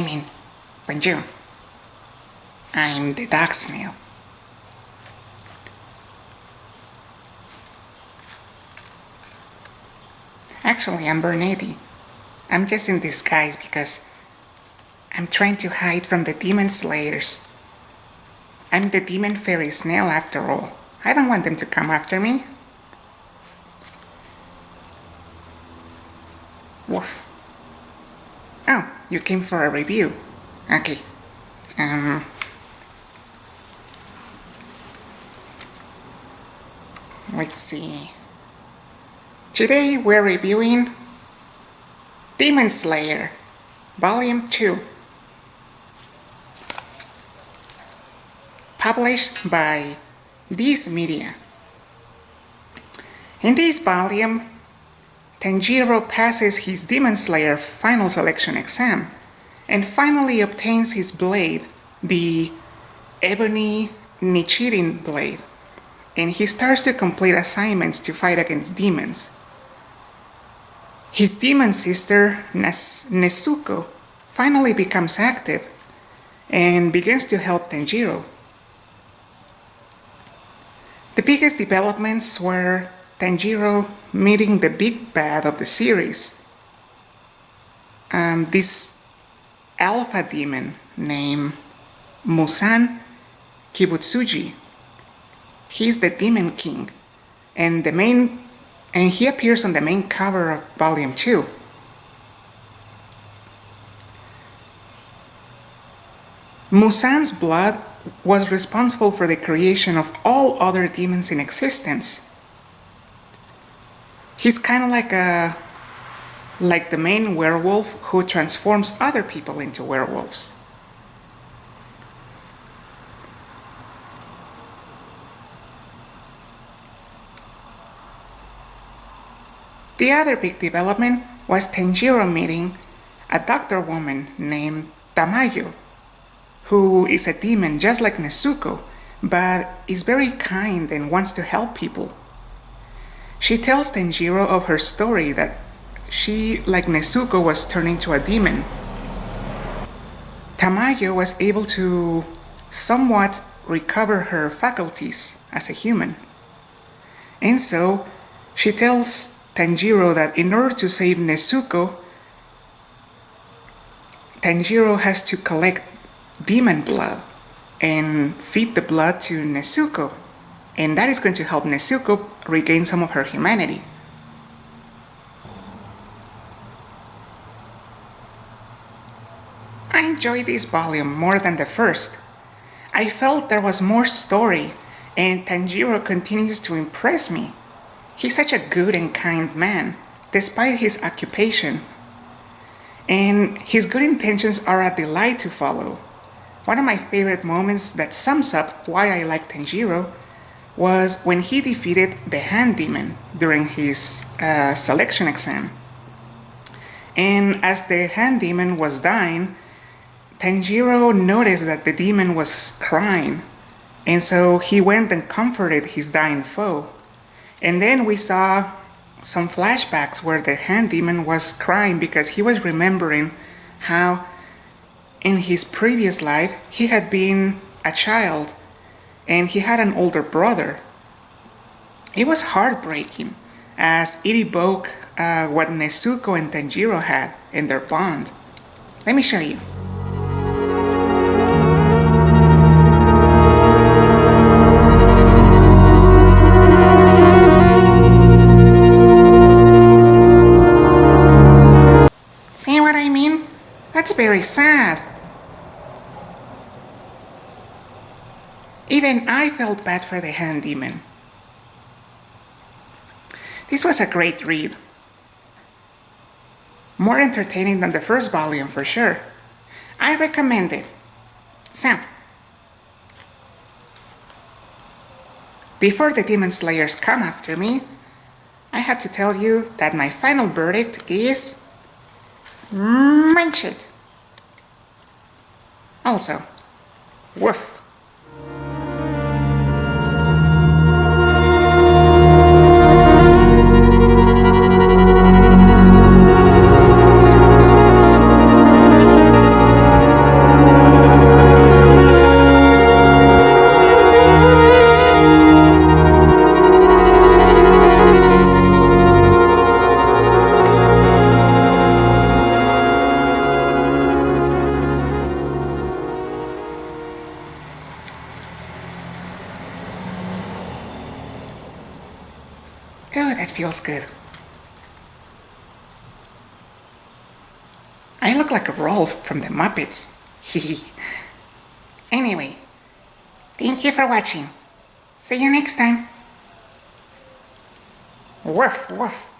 I mean, bonjour. I'm the dog snail. Actually, I'm Bernetti. I'm just in disguise because I'm trying to hide from the demon slayers. I'm the demon fairy snail after all. I don't want them to come after me. Woof. Oh, you came for a review. Okay. Let's see. Today we're reviewing Demon Slayer, Volume 2. Published by Viz Media. In this volume, Tanjiro passes his Demon Slayer final selection exam and finally obtains his blade, the Ebony Nichirin blade, and he starts to complete assignments to fight against demons. His demon sister, Nezuko, finally becomes active and begins to help Tanjiro. The biggest developments were Tanjiro meeting the big bad of the series. This alpha demon named Muzan Kibutsuji. He's the Demon King, and he appears on the main cover of Volume 2. Muzan's blood was responsible for the creation of all other demons in existence. He's kind of like the main werewolf who transforms other people into werewolves. The other big development was Tanjiro meeting a doctor woman named Tamayo, who is a demon just like Nezuko, but is very kind and wants to help people. She tells Tanjiro of her story that she, like Nezuko, was turned into a demon. Tamayo was able to somewhat recover her faculties as a human. And so she tells Tanjiro that in order to save Nezuko, Tanjiro has to collect demon blood and feed the blood to Nezuko, and that is going to help Nezuko regain some of her humanity. I enjoyed this volume more than the first. I felt there was more story, and Tanjiro continues to impress me. He's such a good and kind man, despite his occupation. And his good intentions are a delight to follow. One of my favorite moments that sums up why I like Tanjiro was when he defeated the Hand Demon during his selection exam. And as the Hand Demon was dying, Tanjiro noticed that the demon was crying, and so he went and comforted his dying foe. And then we saw some flashbacks where the Hand Demon was crying because he was remembering how in his previous life he had been a child and he had an older brother. It was heartbreaking as it evoked what Nezuko and Tanjiro had in their bond. Let me show you. See what I mean? That's very sad. Even I felt bad for the Hand Demon. This was a great read. More entertaining than the first volume for sure. I recommend it. So, before the Demon Slayers come after me, I have to tell you that my final verdict is munch it. Also, woof. Oh, that feels good. I look like Rolf from the Muppets. Anyway, thank you for watching. See you next time. Woof, woof.